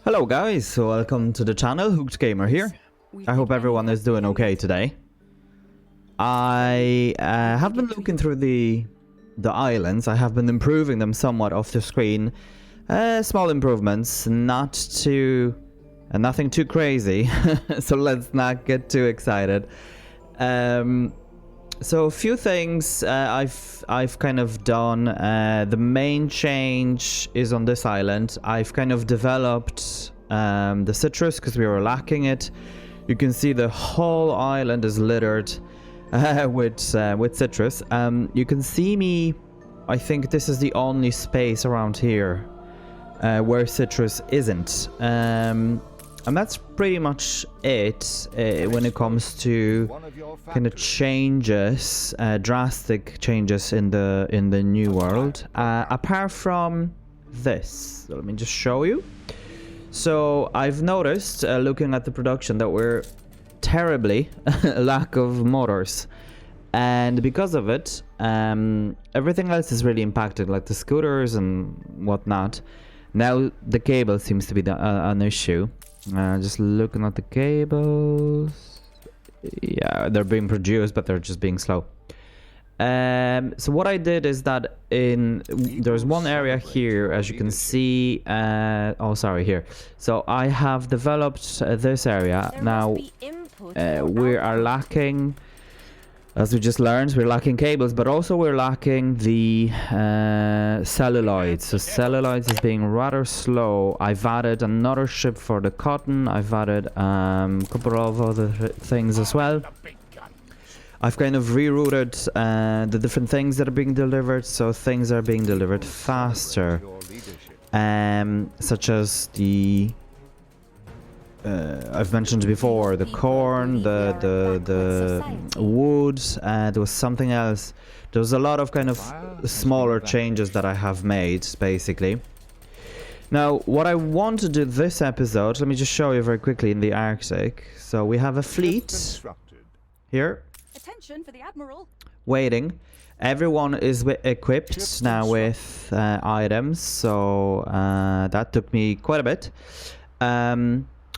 Hello guys, so welcome to the channel, Hooked Gamer here. I hope everyone is doing okay today. I have been looking through the islands. I have been improving them somewhat off the screen. Small improvements, nothing too crazy, so let's not get too excited. So a few things I've kind of done. The main change is on this island. I've kind of developed the citrus because we were lacking it. You can see the whole island is littered with citrus. You can see me. I think this is the only space around here where citrus isn't. And that's pretty much it when it comes to kind of changes, drastic changes in the new world. Apart from this, let me just show you. So I've noticed, looking at the production, that we're terribly lack of motors, and because of it, everything else is really impacted, like the scooters and whatnot. Now the cable seems to be an issue. Just looking at the cables, yeah, they're being produced, but they're just being slow. So what I did is that there's one area here, as you can see. Here. So I have developed this area. Now we are lacking, as we just learned, we're lacking cables, but also we're lacking the celluloids. So celluloids is being rather slow. I've added another ship for the cotton. I've added a couple of other things as well. I've kind of rerouted the different things that are being delivered, so things are being delivered faster. Such as the I've mentioned before, the corn, the wood, there was something else. There was a lot of kind of smaller changes that I have made, basically. Now, what I want to do this episode, let me just show you very quickly in the Arctic. So we have a fleet here. Attention for the Admiral. Waiting. Everyone is equipped now with items, so that took me quite a bit.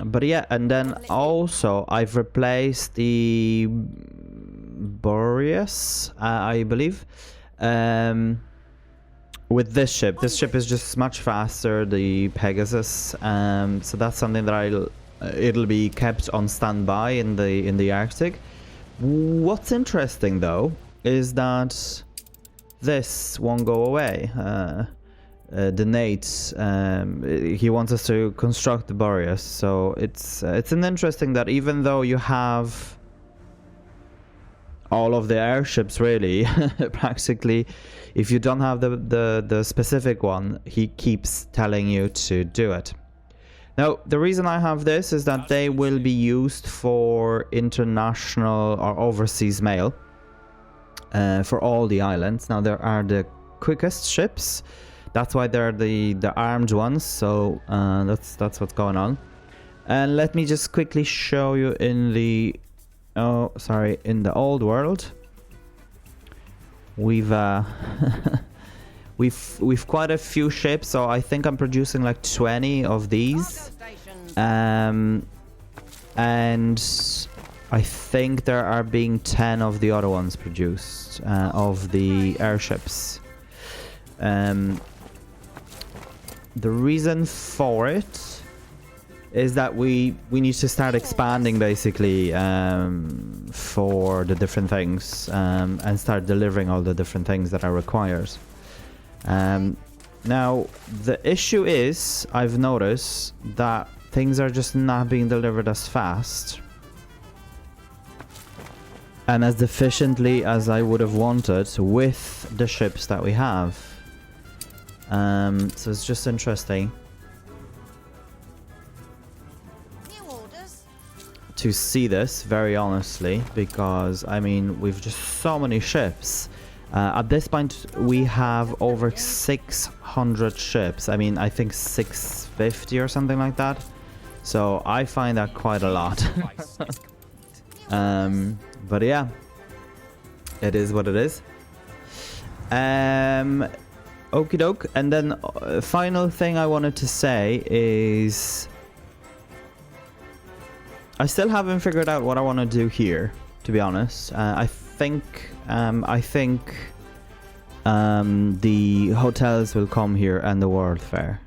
But yeah, and then also I've replaced the Boreas, I believe, with this ship. This ship is just much faster, the Pegasus. So that's something that it'll be kept on standby in the Arctic. What's interesting though is that this won't go away. The Nate, he wants us to construct the Boreas, so it's an interesting that even though you have all of the airships, really, practically, if you don't have the specific one, he keeps telling you to do it. Now, the reason I have this is that they will be used for international or overseas mail for all the islands. Now, there are the quickest ships. That's why they're the armed ones. So that's what's going on. And let me just quickly show you in the in the old world. We've we've quite a few ships, so I think I'm producing like 20 of these, and I think there are being 10 of the other ones produced, of the airships. The reason for it is that we need to start expanding, basically, for the different things, and start delivering all the different things that are required. Now, the issue is, I've noticed that things are just not being delivered as fast and as efficiently as I would have wanted with the ships that we have. So it's just interesting to see this, very honestly, because I mean, we've just so many ships. At this point, we have over 600 ships. I mean, I think 650 or something like that. So I find that quite a lot. But yeah, it is what it is. Okie doke. And then final thing I wanted to say is I still haven't figured out what I want to do here, to be honest. I think the hotels will come here and the World Fair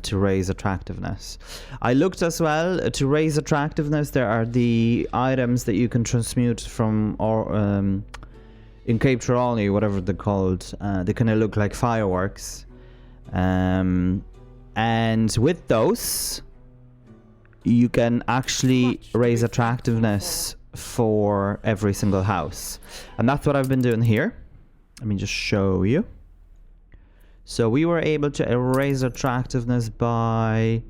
to raise attractiveness. I looked as well to raise attractiveness. There are the items that you can transmute from in Cape Trelawney, whatever they're called. They kind of look like fireworks, and with those, you can actually raise attractiveness for every single house, and that's what I've been doing here. Let me just show you. So we were able to raise attractiveness by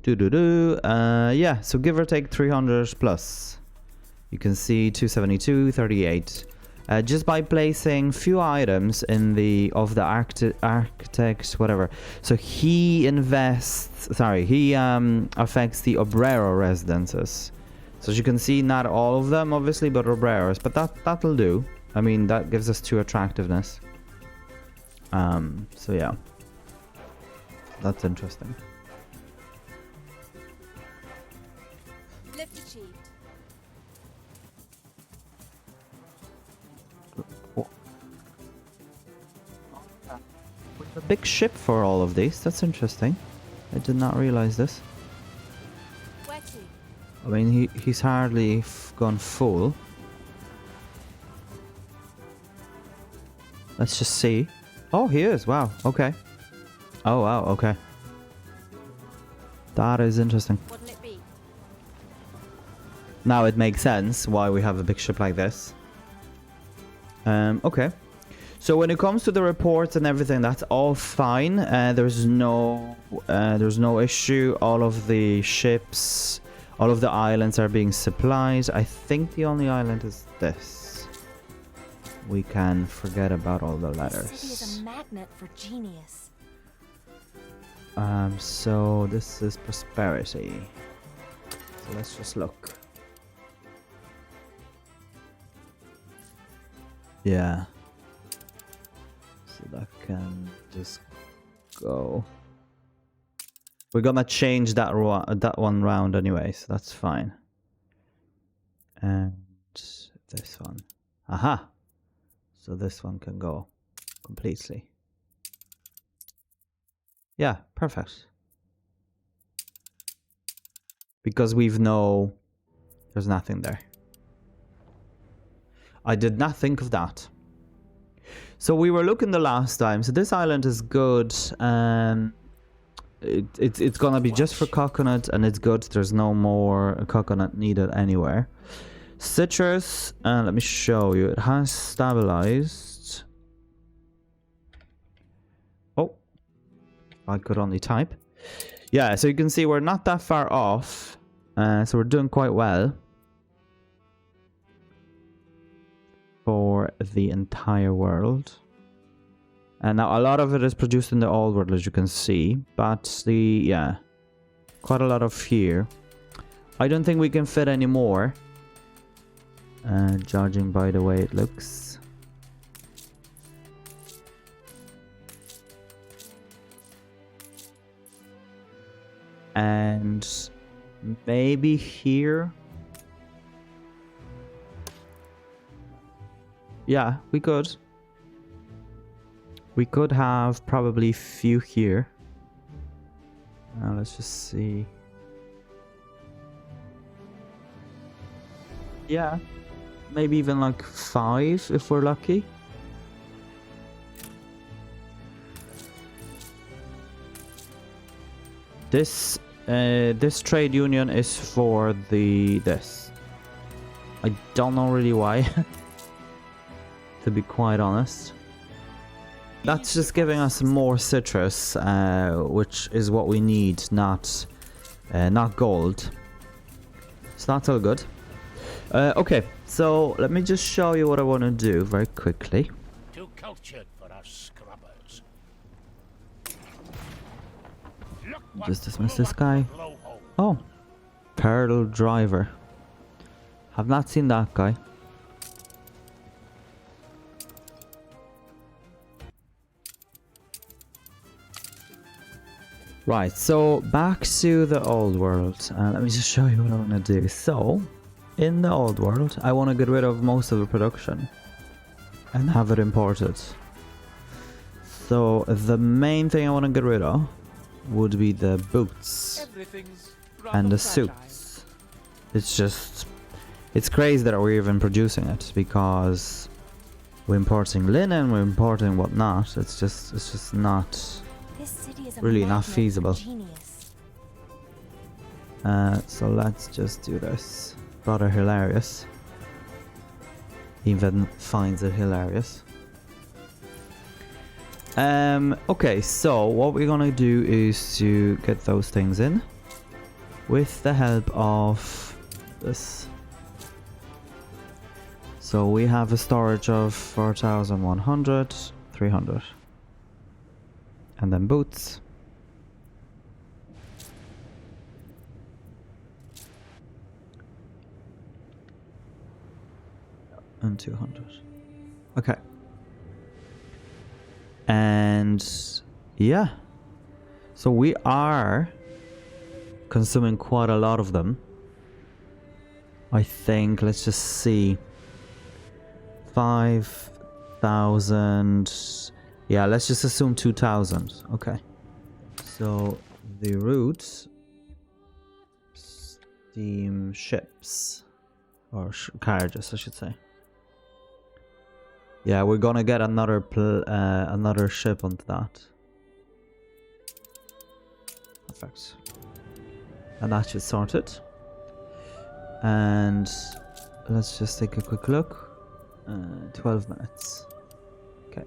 yeah, so give or take 300 plus. You can see 272, 38. Just by placing few items in the architect, whatever. So he affects the obrero residences. So as you can see, not all of them obviously, but obreros. But that'll do. I mean, that gives us 2 attractiveness. So yeah, that's interesting. Lift achieved. A big ship for all of these. That's interesting. I did not realize this. Where to? I mean, he's hardly gone full. Let's just see. Oh, he is. Wow. Okay. Oh, wow. Okay. That is interesting. What'll it be? Now it makes sense why we have a big ship like this. Okay. So when it comes to the reports and everything, that's all fine. There's no issue. All of the ships, all of the islands are being supplied. I think the only island is this. We can forget about all the letters. This city is a magnet for genius. So this is prosperity. So let's just look. Yeah. So that can just go. We're gonna change that one round anyway, so that's fine. And this one. Aha! So this one can go completely. Yeah, perfect. Because we've there's nothing there. I did not think of that. So we were looking the last time. So this island is good. It's gonna be just for coconut, and it's good. There's no more coconut needed anywhere. Citrus, let me show you. It has stabilized. Oh, I could only type. Yeah, so you can see we're not that far off. So we're doing quite well for the entire world. And now a lot of it is produced in the old world, as you can see. But quite a lot of here. I don't think we can fit any more. Judging by the way it looks. And maybe here. Yeah, we could. We could have probably few here. Now let's just see. Yeah, maybe even like 5 if we're lucky. This trade union is for this. I don't know really why. To be quite honest. That's just giving us more citrus, which is what we need, not gold. So that's all good. Okay, so let me just show you what I want to do very quickly. Too cultured for us scrubbers. Just dismiss this guy. Oh, Pearl Driver. Have not seen that guy. Right, so back to the old world. Let me just show you what I want to do. So, in the old world, I want to get rid of most of the production and have it imported. So, the main thing I want to get rid of would be the boots and the suits. It's crazy that we're even producing it, because we're importing linen, we're importing whatnot. It's just not This city is a really not magnet for feasible. genius. So let's just do this. Rather hilarious. Even finds it hilarious. Okay, so what we're gonna do is to get those things in with the help of this. So we have a storage of 4,100, 300. And then boots. And 200. Okay. And yeah. So we are consuming quite a lot of them. I think, let's just see. 5,000. Yeah, let's just assume 2,000. Okay. So the route, steamships, or carriages, I should say. Yeah, we're gonna get another ship onto that. Perfect. And that should sort it. And let's just take a quick look. 12 minutes. Okay.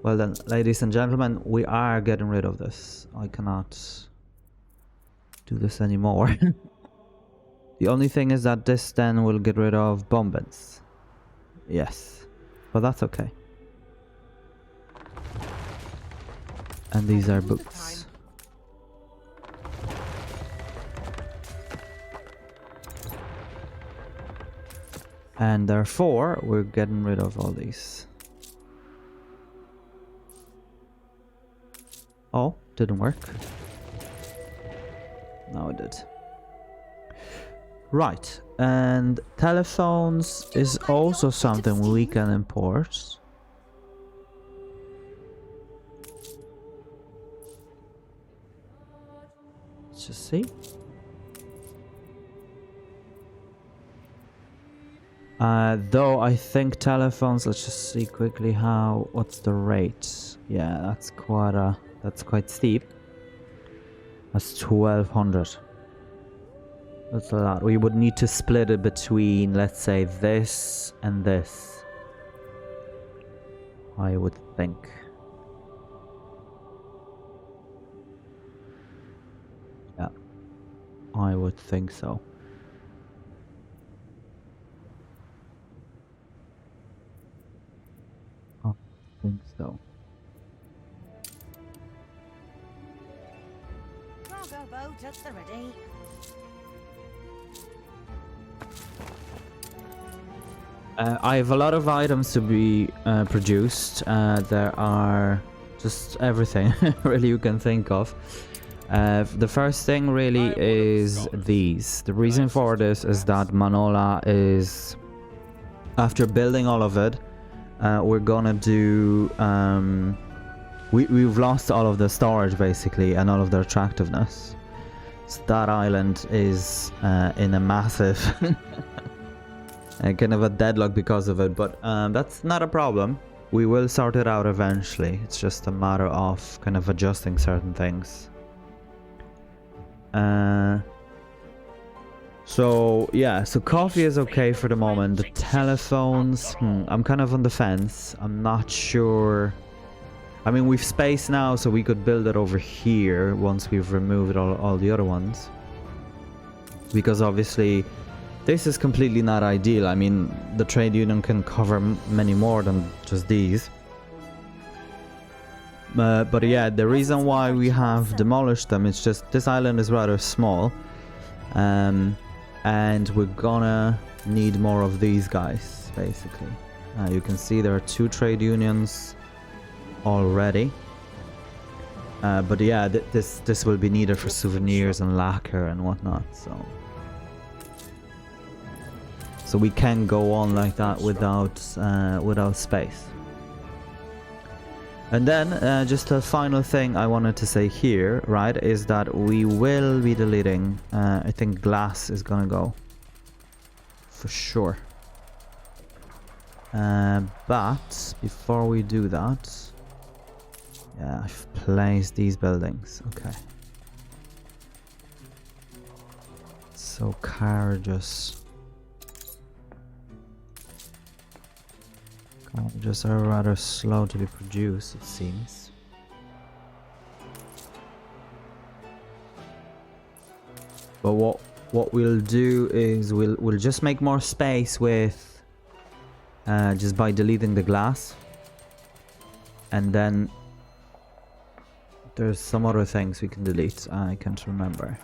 Well then, ladies and gentlemen, we are getting rid of this. I cannot do this anymore. The only thing is that this then will get rid of bombings. Yes. But that's okay. And these are books. And therefore, we're getting rid of all these. Oh, didn't work. No, it did. Right, and telephones is also something we can import. Let's just see. Though I think telephones, let's just see quickly what's the rate. Yeah, that's quite steep. That's 1,200. That's a lot. We would need to split it between, let's say, this and this, I would think. Yeah, I would think so. I think so. Cargo boat at the ready. I have a lot of items to be produced. There are just everything really you can think of. The first thing really is these. The reason for this is that Manola is, after building all of it, we're gonna do we've lost all of the storage basically and all of the attractiveness. So that island is in a massive kind of a deadlock because of it, but that's not a problem. We will sort it out eventually. It's just a matter of kind of adjusting certain things. So yeah, so coffee is okay for the moment. The telephones, I'm kind of on the fence. I'm not sure. I mean, we've space now, so we could build it over here once we've removed all the other ones. Because obviously, this is completely not ideal. I mean, the trade union can cover many more than just these. But yeah, the reason why we have demolished them is just this island is rather small. And we're gonna need more of these guys, basically. You can see there are 2 trade unions already. But yeah, this will be needed for souvenirs and lacquer and whatnot. So we can go on like that without space. And then just a final thing I wanted to say here, right, is that we will be deleting. I think glass is gonna go for sure. But before we do that, yeah, I've placed these buildings. Okay. So carriages. Carriages are rather slow to be produced, it seems. But what we'll do is we'll just make more space with just by deleting the glass, and then there's some other things we can delete. I can't remember.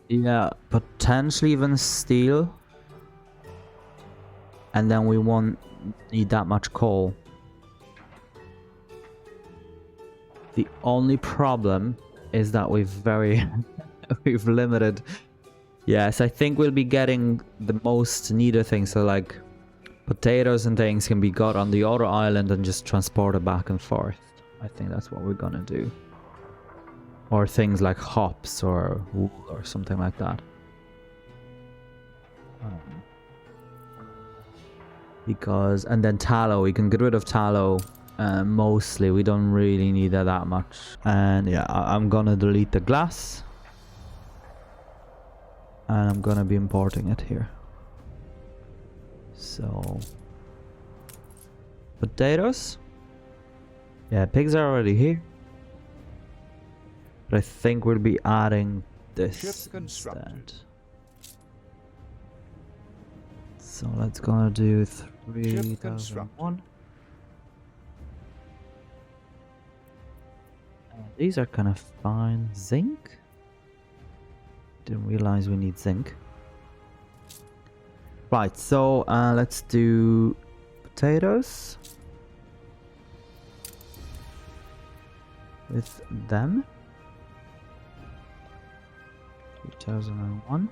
Yeah, potentially even steel. And then we won't need that much coal. The only problem is that we've we've limited. Yes, I think we'll be getting the most needed things. So like potatoes and things can be got on the other island and just transported back and forth. I think that's what we're gonna do. Or things like hops or wool or something like that. Because, and then tallow, we can get rid of tallow mostly. We don't really need that much. And yeah, I'm gonna delete the glass. And I'm gonna be importing it here. So, potatoes. Yeah, pigs are already here. But I think we'll be adding this instead. So let's gonna do 3001. These are kind of fine. Zinc? Didn't realize we need zinc. Right, so let's do potatoes with them. 2001.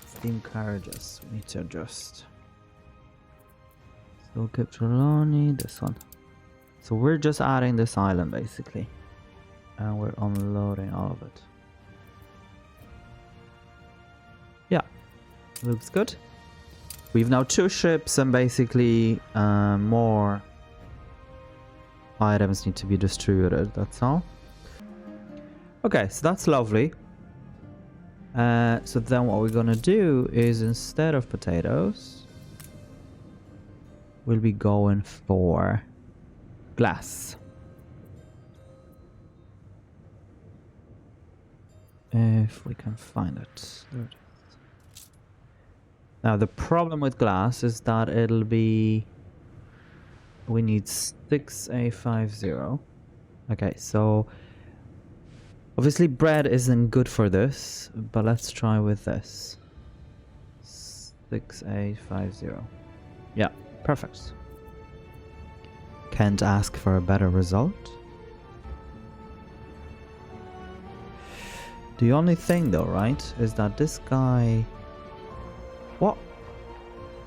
Steam carriages, we need to adjust. So Captroloni, this one. So we're just adding this island basically. And we're unloading all of it. Yeah, looks good. We've now 2 ships and basically more items need to be distributed, that's all. Okay, so that's lovely. So then what we're gonna do is instead of potatoes, we'll be going for glass. If we can find it. There it is. Now the problem with glass is that it'll be... We need 6A50. Okay, so... Obviously bread isn't good for this, but let's try with this. 6A50. Yeah, perfect. Can't ask for a better result. The only thing though, right, is that this guy...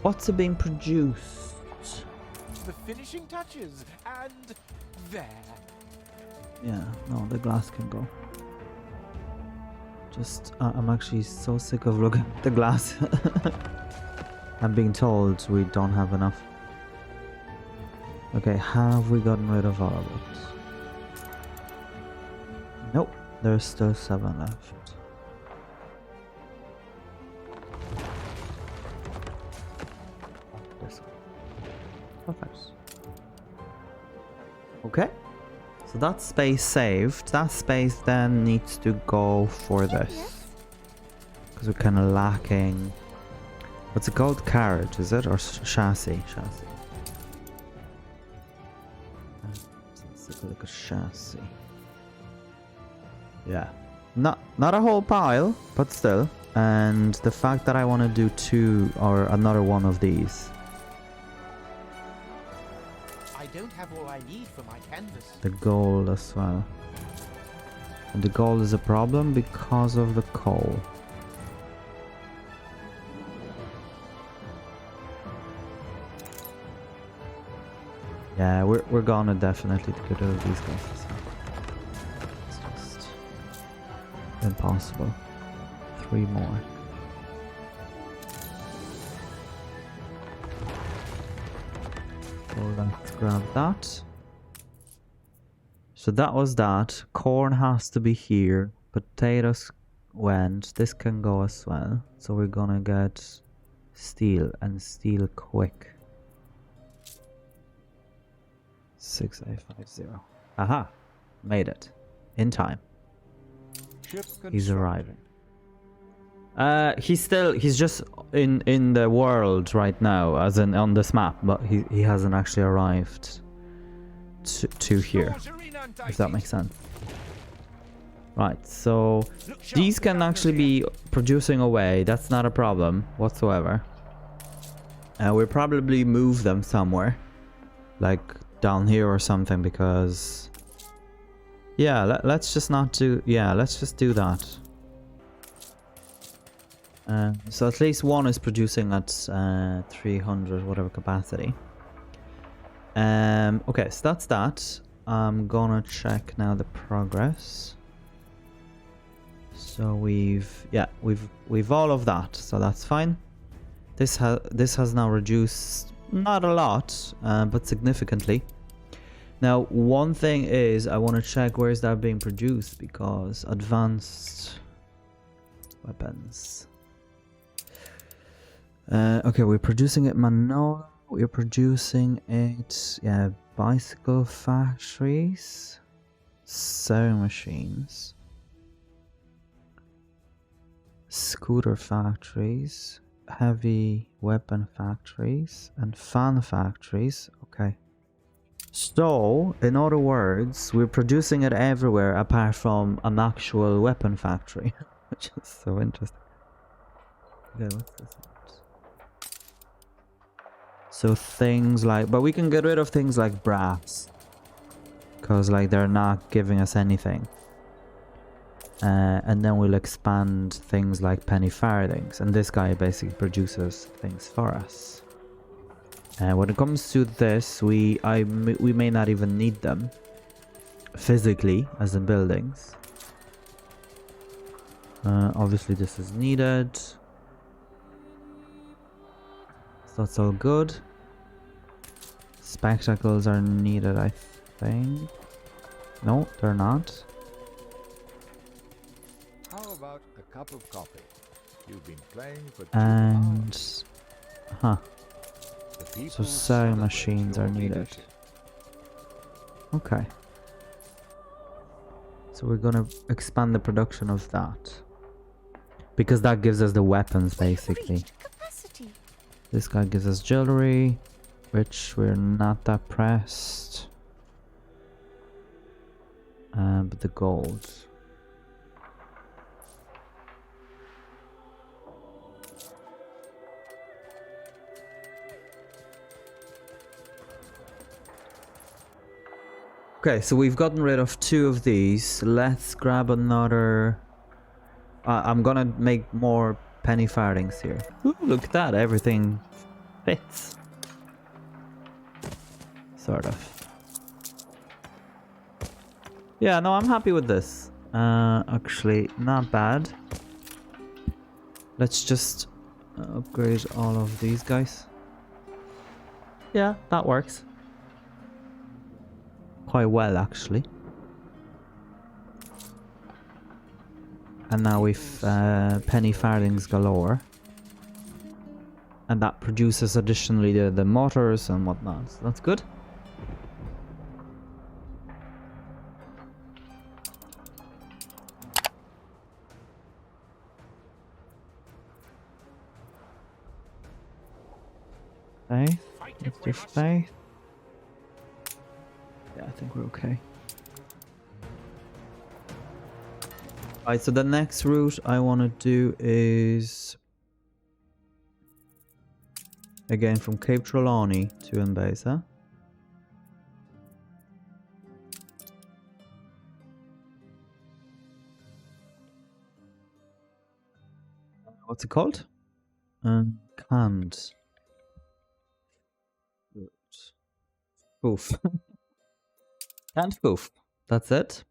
What's it being produced? The finishing touches, and there. Yeah, no, the glass can go. Just, I'm actually so sick of looking at the glass. I'm being told we don't have enough. Okay, have we gotten rid of all of it? Nope, there's still 7 left. This one. Perfect. Okay. So that space saved. That space then needs to go for this. Because we're kind of lacking... What's it called? Carriage, is it? Or chassis? Chassis. Look at chassis. Yeah. Not a whole pile, but still. And the fact that I want to do 2 or another one of these. I don't have all I need for my canvas. The gold as well. And the gold is a problem because of the coal. Yeah, we're gonna definitely get rid of these guys. It's just impossible. 3 more. So let's grab that. So that was that. Corn has to be here. Potatoes went. This can go as well. So we're gonna get steel and steel quick. 6850. Aha! Made it. In time. He's arriving. He's just in the world right now, as in on this map, but he hasn't actually arrived to here, if that makes sense. Right, so these can actually be producing away. That's not a problem whatsoever. We'll probably move them somewhere, like down here or something, because yeah, let's just not do, yeah, let's just do that. So at least one is producing at 300 whatever capacity. Okay, so that's that. I'm gonna check now the progress. So we've all of that, so that's fine. This has now reduced, not a lot, but significantly. Now, one thing is, I want to check where is that being produced, because advanced weapons. Okay, we're producing it Manola. We're producing it, yeah, bicycle factories, sewing machines, scooter factories, heavy weapon factories, and fan factories. Okay. So, in other words, we're producing it everywhere apart from an actual weapon factory, which is so interesting. Okay, what's this? So things like, but we can get rid of things like brass, because like they're not giving us anything. And then we'll expand things like penny farthings, and this guy basically produces things for us. When it comes to this, we may not even need them physically, as in buildings. Obviously this is needed, so that's all good. Spectacles are needed, I think. No, they're not. How about a cup of coffee? You've been playing for 2 And hours. huh. The So people sewing celebrate machines your are needed. leadership. Okay. So we're gonna expand the production of that, because that gives us the weapons basically. Capacity. This guy gives us jewelry, which we're not that pressed. But the gold. Okay, so we've gotten rid of 2 of these. Let's grab another. I'm gonna make more penny farthings here. Ooh, look at that, everything fits. Sort of. Yeah, no, I'm happy with this. Actually, not bad. Let's just upgrade all of these guys. Yeah, that works. Quite well, actually. And now we've penny farthings galore. And that produces additionally the motors and whatnot. So that's good. Okay, let's do faith. Yeah, think we're okay. Alright, so the next route I want to do is again from Cape Trelawney to Mbeza. What's it called? Canned food. Poof. Canned poof. That's it.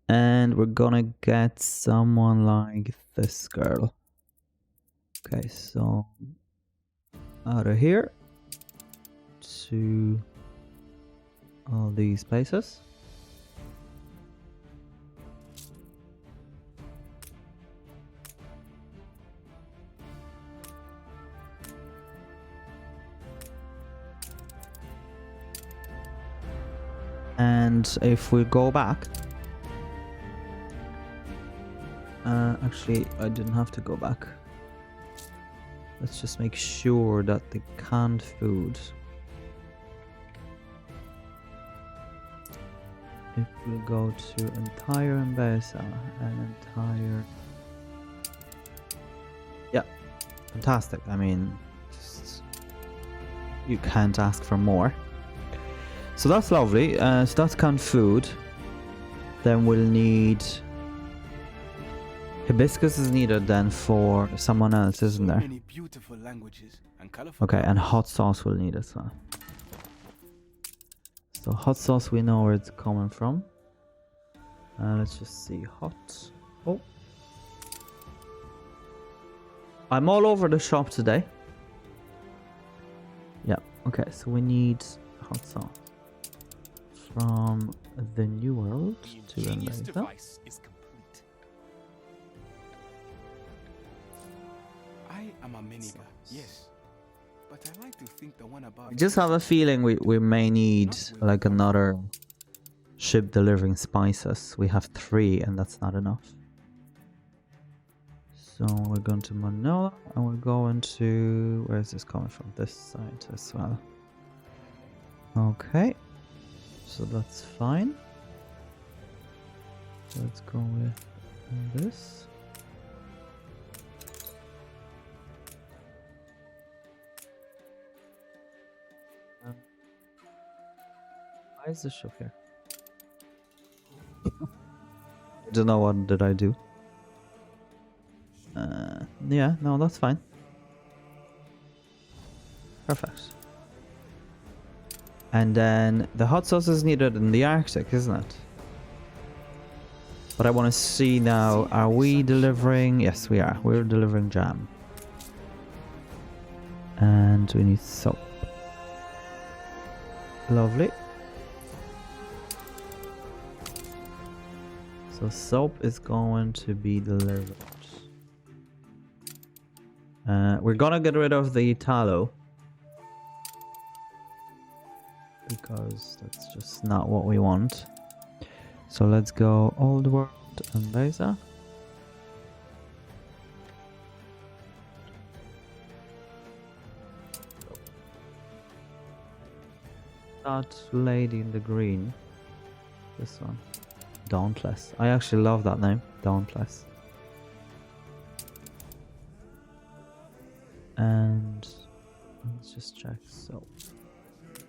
And we're gonna get someone like this girl. Okay, so out of here to all these places. And if we go back, actually I didn't have to go back. Let's just make sure that the canned food, if we go to entire Mbesa and entire, yeah, fantastic. I mean, just, you can't ask for more. So that's lovely. So that's canned food. Then we'll need hibiscus is needed then for someone else, isn't there? Many beautiful languages and colorful. Okay, and hot sauce we'll need as well. So hot sauce, we know where it's coming from. Let's just see. Hot. Oh. I'm all over the shop today. Yeah, okay, so we need hot sauce from the New World to Ingenious America. device is complete. I am a minibar, yes, but I like to think the one above. I just have a feeling we may need like another ship delivering spices. We have 3 and that's not enough. So we're going to Manola and we're going to, where is this coming from? This side as well. Okay, so that's fine. Let's go with this. Why is this ship here? I don't know, what did I do? Yeah, no, that's fine. Perfect. And then the hot sauce is needed in the Arctic, isn't it? But I want to see now, are we delivering? Yes, we are. We're delivering jam. And we need soap. Lovely. So soap is going to be delivered. We're gonna get rid of the tallow, because that's just not what we want. So let's go Old World and Beza. That lady in the green. This one. Dauntless. I actually love that name. Dauntless. And let's just check soap.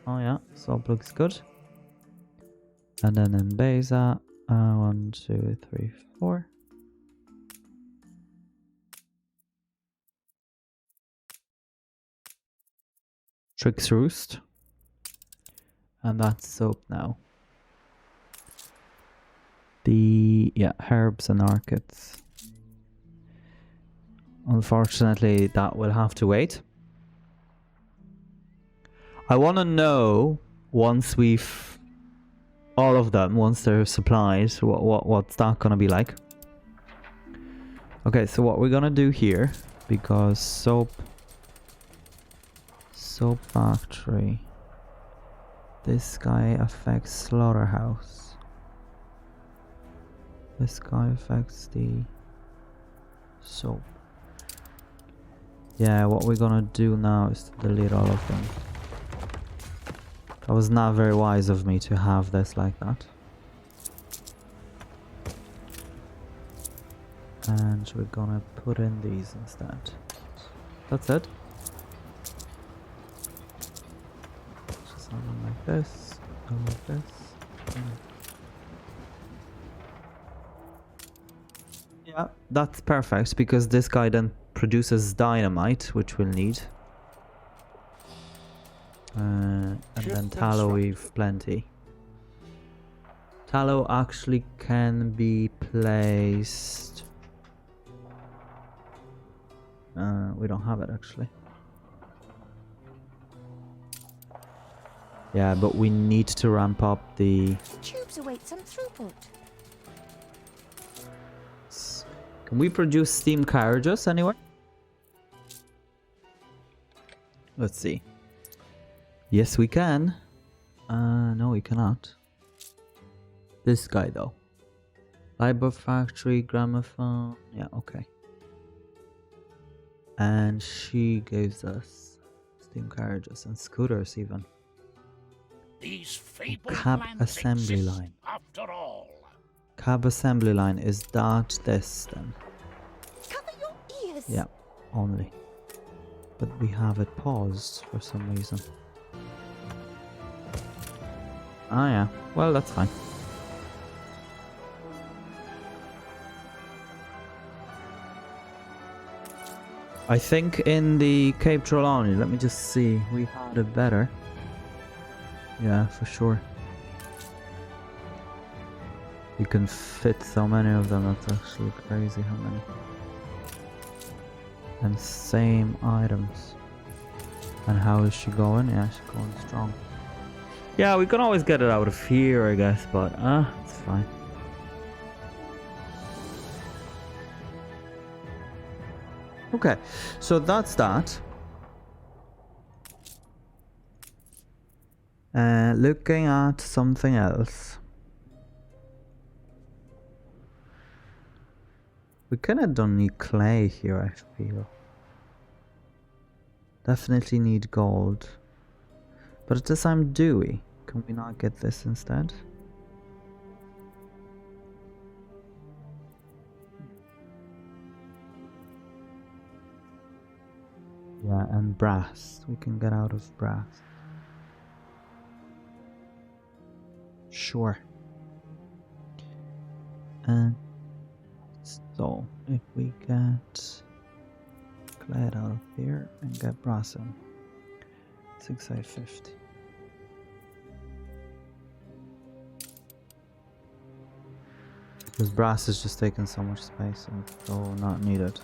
Oh yeah, soap looks good. And then in Beza, 1, 2, 3, 4. Tricks Roost. And that's soap now. Yeah, herbs and orchids. Unfortunately, that will have to wait. I want to know once we've all of them, once they're supplied, what's that gonna be like? Okay, so what we're gonna do here, because soap factory, this guy affects slaughterhouse. This guy affects the soap. Yeah, what we're gonna do now is to delete all of them. That was not very wise of me to have this like that. And we're gonna put in these instead. That's it. Just something like this, like this. Yeah, that's perfect because this guy then produces dynamite, which we'll need. And then tallow we've plenty. Tallow actually can be placed. We don't have it actually. Yeah, but we need to ramp up the... Tubes await some throughput. Can we produce steam carriages anywhere? Let's see. Yes, we can. No, we cannot. This guy though. Fiber factory, gramophone. Yeah, okay. And she gives us steam carriages and scooters even. These fabled Cab lands assembly exist line. after all. Cab assembly line, is that this then? Cover your ears. Yeah, only. But we have it paused for some reason. Ah yeah, well that's fine. I think in the Cape Trelawney, let me just see, we had it better. Yeah, for sure. You can fit so many of them, that's actually crazy how many. And same items. And how is she going? Yeah, she's going strong. Yeah, we can always get it out of here, I guess, but it's fine. Okay, so that's that. Looking at something else. We kinda don't need clay here, I feel. Definitely need gold. But at this time, do we? Can we not get this instead? Yeah, and brass. We can get out of brass. Sure. And so, if we get clay out of here and get brass in. 6850. Because brass is just taking so much space and so not needed.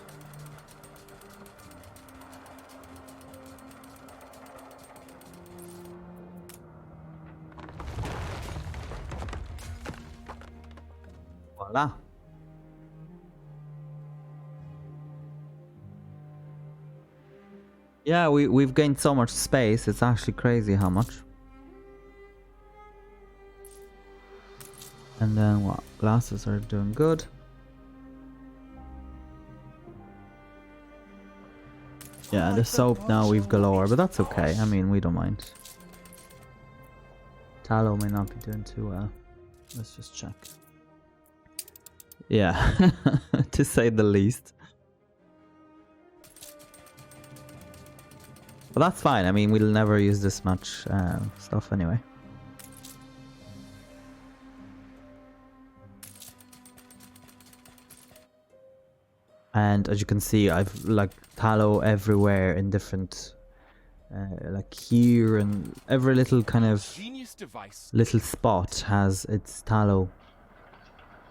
Voila. Yeah, we've gained so much space, it's actually crazy how much. And then what? Glasses are doing good. Yeah, the soap now we've galore, but that's okay. I mean, we don't mind. Tallow may not be doing too well. Let's just check. Yeah, to say the least. But that's fine. I mean, we'll never use this much stuff anyway. And as you can see, I've like tallow everywhere in different, like here, and every little kind of little spot has its tallow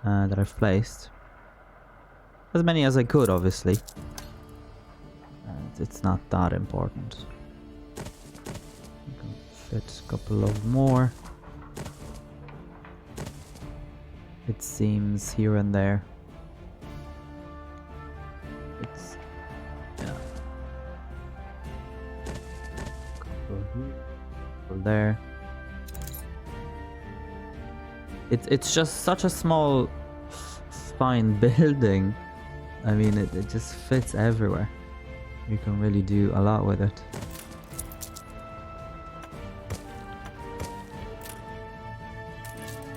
that I've placed. As many as I could, obviously. It's not that important. You can fit a couple of more. It seems here and there. It's yeah. Couple here, couple there. It's just such a small, fine building. I mean, it just fits everywhere. You can really do a lot with it.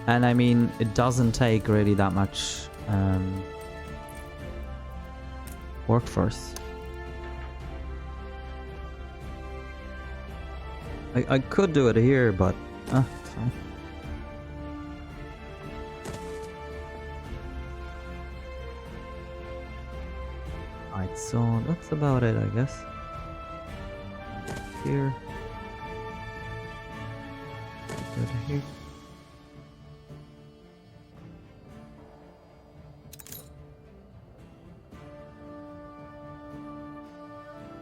And I mean, it doesn't take really that much workforce. I could do it here, but it's fine. Alright, so that's about it, I guess. Here. Go to here.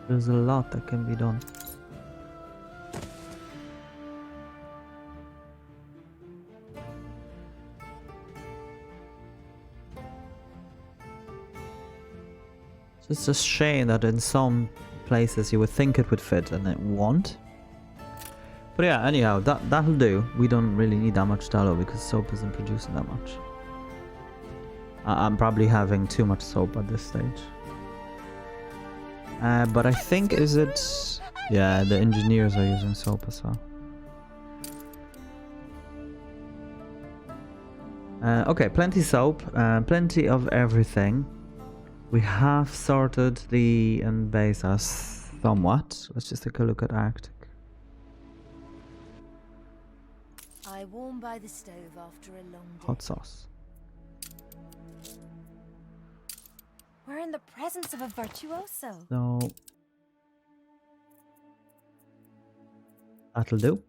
There's a lot that can be done. It's just a shame that in some places you would think it would fit and it won't. But yeah, anyhow, that'll do. We don't really need that much tallow because soap isn't producing that much. I'm probably having too much soap at this stage. But I think yeah, the engineers are using soap as well. Okay, plenty soap, plenty of everything. We have sorted the base as somewhat. Let's just take a look at Arctic. I warm by the stove after a long day. Hot sauce. We're in the presence of a virtuoso. So that'll do.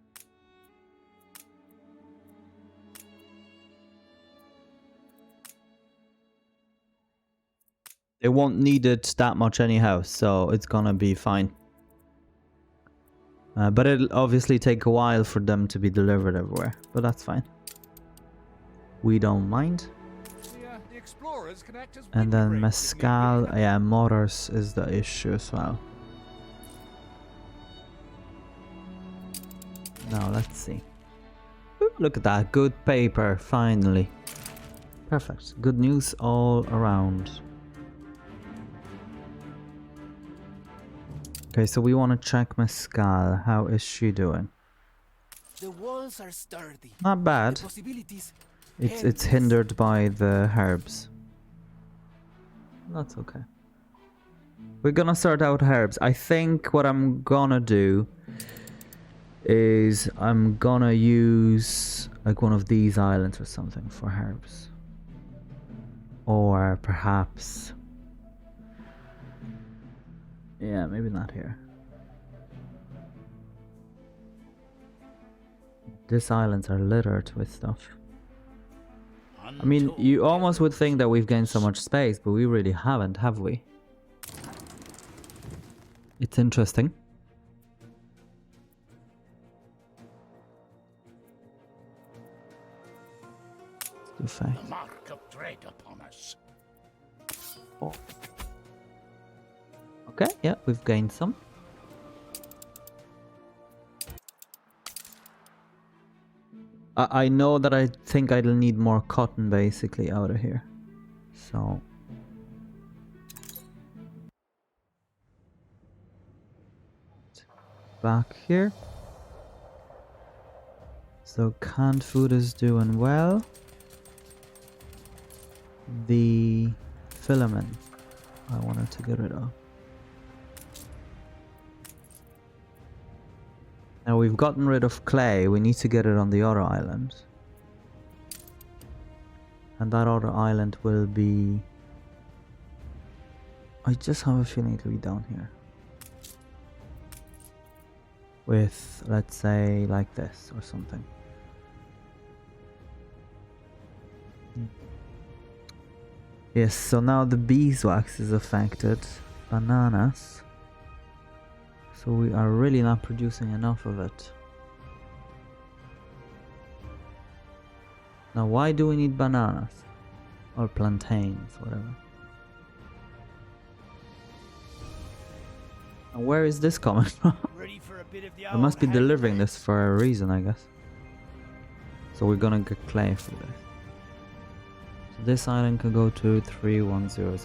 They won't need it that much anyhow, so it's gonna be fine. But it'll obviously take a while for them to be delivered everywhere, but that's fine. We don't mind. The explorers can act as And then windbreaks if need mescal, be. yeah, motors is the issue as well. Now let's see. Ooh, look at that, good paper, finally. Perfect, good news all around. Okay, so we want to check Mescal. How is she doing? The walls are sturdy. Not bad. The possibilities. It's hindered by the herbs. That's okay. We're gonna sort out herbs. I think what I'm gonna do is I'm gonna use like one of these islands or something for herbs. Or perhaps... yeah, maybe not here. These islands are littered with stuff. I mean, you almost would think that we've gained so much space, but we really haven't, have we? It's interesting. Let's do The mark of dread upon us. Oh. Okay, yeah, we've gained some. I know that I think I'll need more cotton basically out of here. So... back here. So canned food is doing well. The filament I wanted to get rid of. Now we've gotten rid of clay, we need to get it on the other island. And that other island will be... I just have a feeling it will be down here. With, let's say, like this or something. Yes, so now the beeswax is affected. Bananas. So we are really not producing enough of it. Now why do we need bananas? Or plantains, whatever. And where is this coming from? Ready for a bit of the I must be old delivering hand this for a reason, I guess. So we're gonna get clay for this. So this island can go to 3100.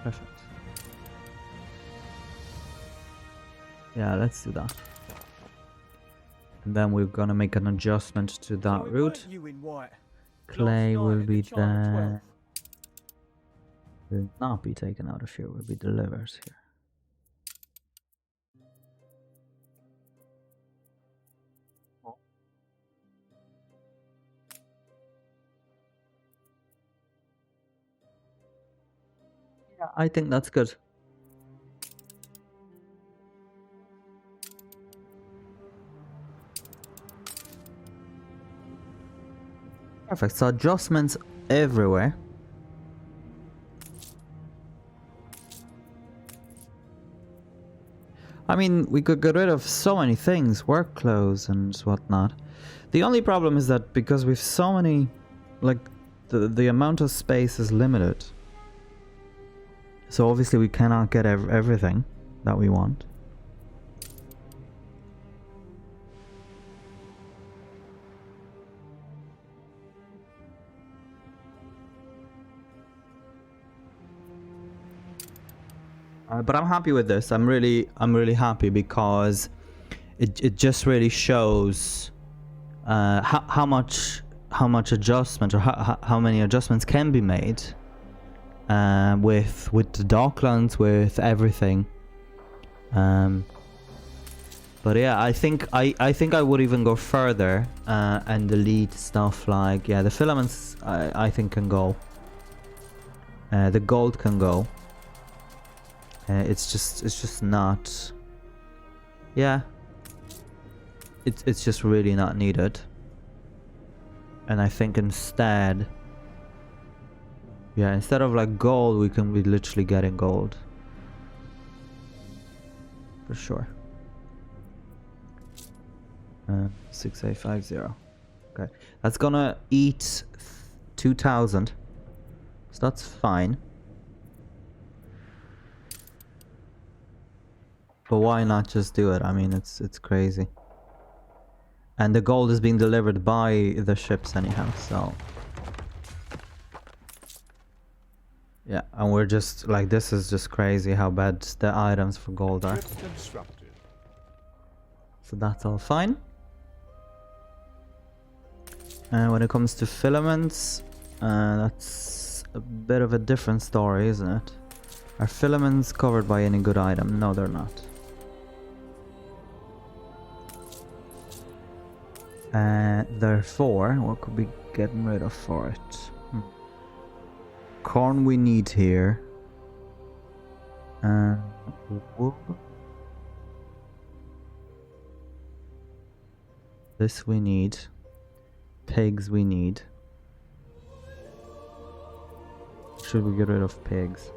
Perfect. Yeah, let's do that. And then we're gonna make an adjustment to that So route. You in white. Clay Last will night at be the Charm 12. there. Will not be taken out of here, will be delivered here. Yeah, I think that's good. Perfect, so adjustments everywhere. I mean, we could get rid of so many things, work clothes and whatnot. The only problem is that because we've so many, like, the amount of space is limited. So obviously we cannot get everything that we want. But I'm happy with this. I'm really happy because it just really shows how much adjustment or how many adjustments can be made with the Docklands, with everything. But yeah, I think I would even go further and delete stuff like, yeah, the filaments I think can go. The gold can go. It's just not. Yeah. It's just really not needed. And I think instead, yeah, instead of like gold, we can be literally getting gold. For sure. 6850. Okay, that's gonna eat 2000. So that's fine. But why not just do it? I mean, it's crazy. And the gold is being delivered by the ships anyhow, so... Yeah, and we're just, like, this is just crazy how bad the items for gold are. So that's all fine. And when it comes to filaments, that's a bit of a different story, isn't it? Are filaments covered by any good item? No, they're not. Therefore, what could we get rid of for it? Corn we need here. Wool. This we need. Pigs we need. Should we get rid of pigs?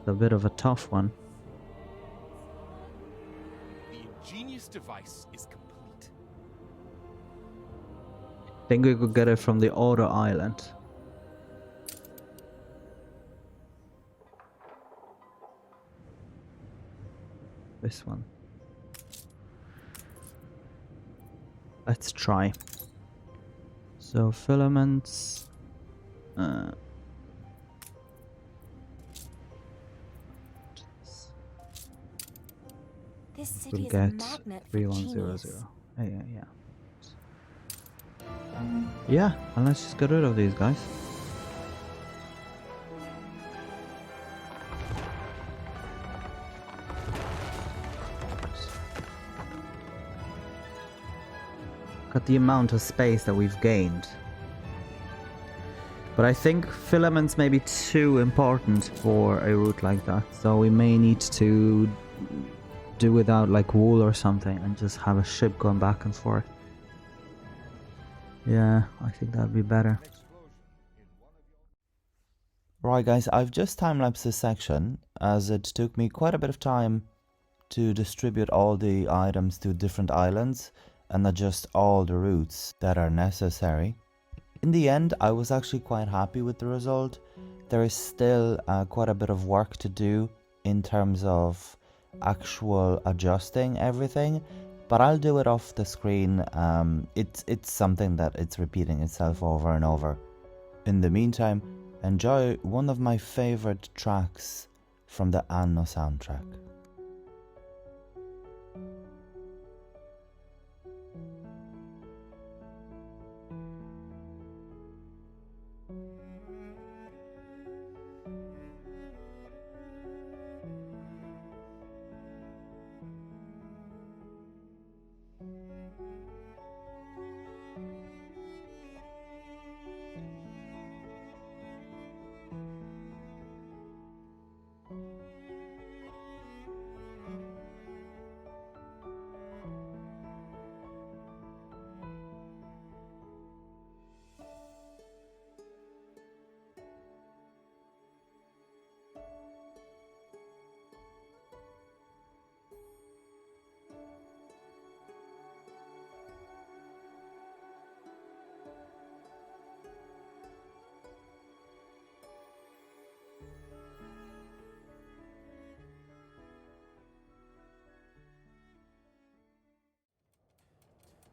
A bit of a tough one. The ingenious device is complete. Think we could get it from the outer island. This one. Let's try. So filaments. This city We'll is a get magnet for 3100. genius. Yeah. Yeah, and let's just get rid of these guys. Look at the amount of space that we've gained. But I think filaments may be too important for a route like that, so we may need to do without like wool or something and just have a ship going back and forth. Yeah, I think that'd be better. Right guys, I've just time-lapsed this section as it took me quite a bit of time to distribute all the items to different islands and adjust all the routes that are necessary. In the end, I was actually quite happy with the result. There is still quite a bit of work to do in terms of actual adjusting everything, but I'll do it off the screen. It's something that it's repeating itself over and over. In the meantime, enjoy one of my favorite tracks from the Anno soundtrack.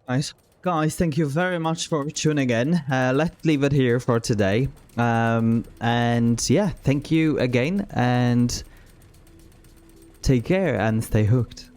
Nice. Guys, thank you very much for tuning in. Let's leave it here for today. And yeah, thank you again, and take care and stay hooked.